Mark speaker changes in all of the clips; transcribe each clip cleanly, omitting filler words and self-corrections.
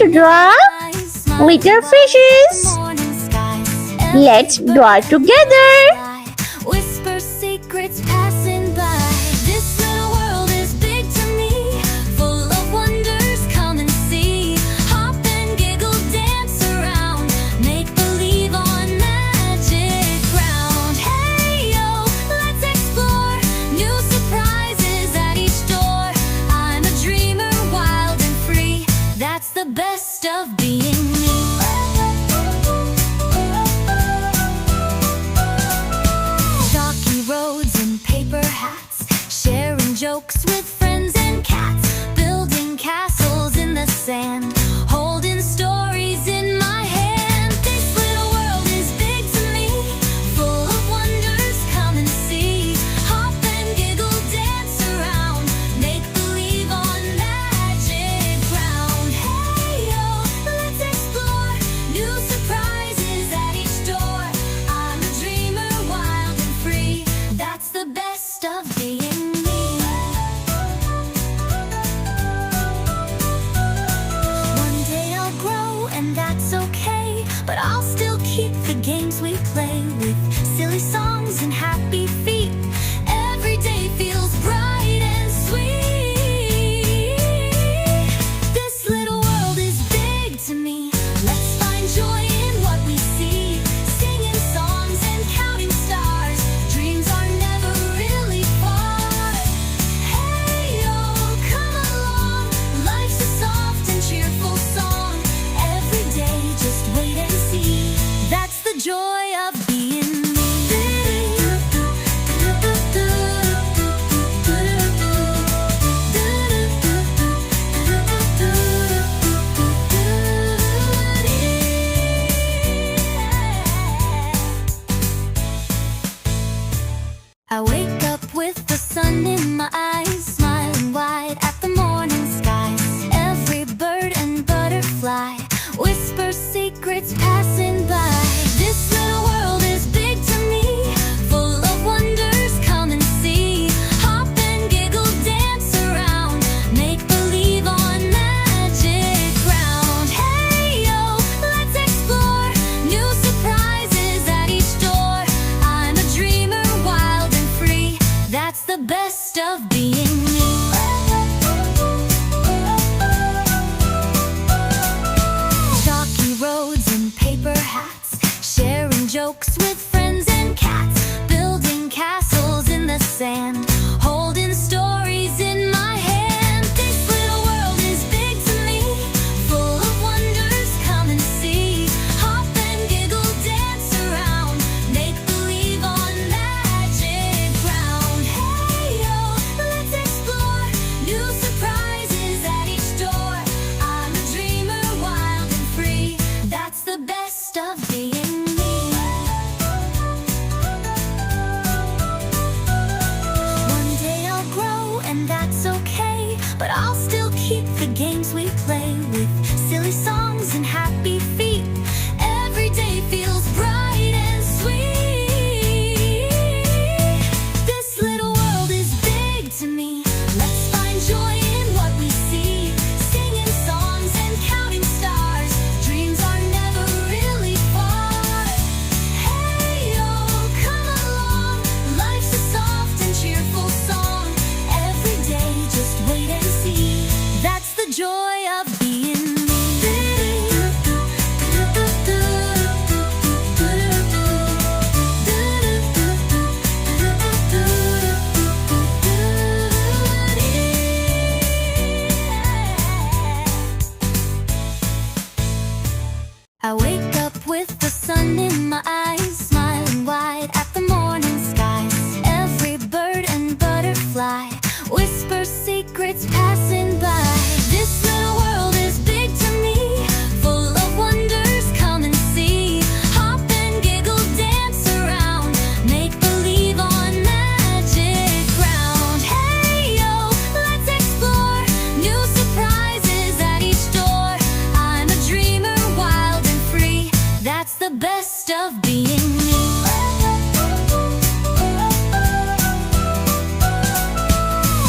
Speaker 1: to draw little fishes. Let's draw together.
Speaker 2: Whisper secrets passing by. This little world is big to me, full of wonders, come and see. Hop and giggle, dance around, make believe on magic ground. Hey yo, let's explore new surprises at each door. I'm a dreamer, wild and free. That's the best of being me. Roads and paper hats, sharing jokes with friends and cats, building castles in the sand, holding stories in my hand. This little world is big to me, full of wonders, come and see. Hop and giggle, dance around, make believe on magic ground. Hey yo, let's explore new surprises at each door. I'm a dreamer, wild and free. That's the best of being me. One day I'll grow and that's okay, but I'll still keep the games we play with silly songs and happy feet. Every day feels bright and sweet. This little world is big to me. Let's find joy in what we see, singing songs and counting stars. Dreams are never really far. Hey yo, come along, life's a soft and cheerful song. Every day just wait and see. That's the joy of being me. I wake up with the sun in my eyes, smiling wide at the morning skies. Every bird and butterfly whisper secrets passing by. This little world is big to me, full of wonders, come and see. Hop and giggle, dance around, make believe on magic ground. Hey yo, let's explore new surprises at each door. I'm a dreamer, wild and free. That's the best of being me. Chalky roads and paper hats, sharing jokes with friends and cats, building castles in the sand, holding stories in my hand. This little world is big to me, full of wonders, come and see. Hop and giggle, dance around, make believe on magic ground. Hey yo, let's explore new surprises at each door. I'm a dreamer, wild and free. That's the best of being me. One day I'll grow and that's okay, but I'll still keep the games we play with silly songs and happy feet. Every day feels bright and sweet. This little world is big to me. Let's find joy in what we see, singing songs and counting stars. Dreams are never really far. Hey yo, come along, life's a soft and cheerful song. Every day just wait and see. That's the joy of being me. I wake up with the sun in my eyes, smiling wide at the morning skies. Every bird and butterfly whisper secrets passing by. This little world is big to me, full of wonders, come and see. Hop and giggle, dance around, make believe on magic ground. Hey yo, let's explore new surprises at each door. I'm a dreamer, wild and free. That's the best of being me.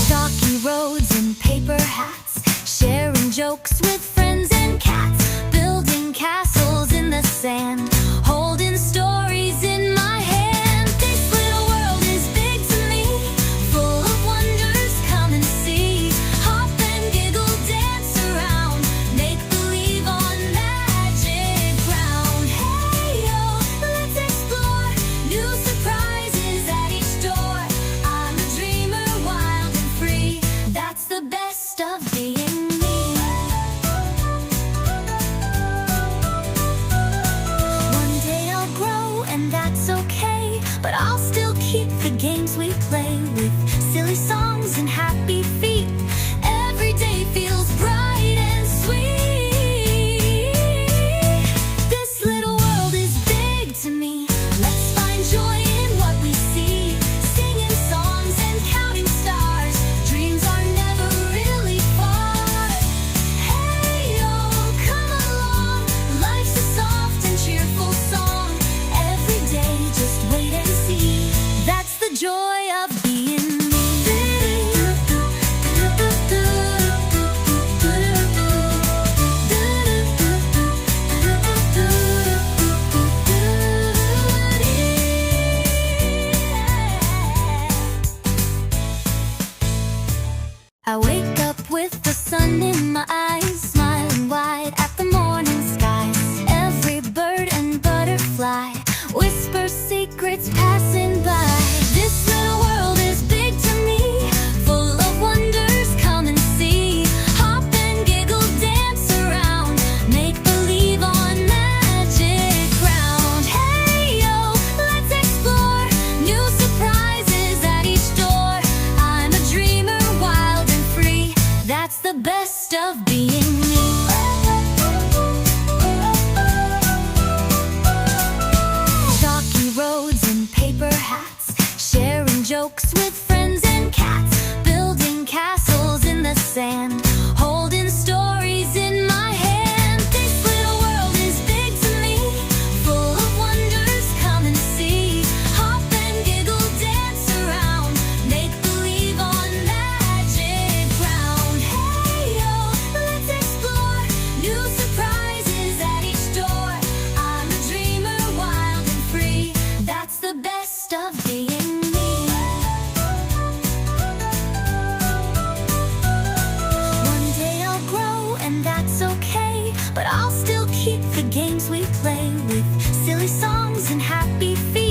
Speaker 2: Chalky roads and paper hats, sharing jokes with friends and cats, but I'll still keep the games we play with silly songs and happy feet. Every day feels bright and sweet. This little world is big to me. Let's find joy in what we see. Singing songs and counting stars. Dreams are never really far. Hey, yo, come along. Life's a soft and cheerful song. Every day, just wait and see. That's the joy of being me. I wake up with the sun in my eyes, smiling wide at the morning skies. Every bird and butterfly whisper secrets passing by. This little world is big to me, full of wonders, come and see. Hop and giggle, dance around, make believe on magic ground. Hey yo, let's explore new surprises at each door. I'm a dreamer, wild and free. That's the best of being me. Chalky roads and paper hats, sharing jokes with friends and cats, building castles in the sand, holding stories in my hand. This little world is big to me, full of wonders, come and see. Hop and giggle, dance around, make believe on magic ground. Hey yo, let's explore new surprises at each door. I'm a dreamer, wild and free. That's the best of being me. One day I'll grow and that's okay, but I'll still keep the games we play with silly songs and happy feet.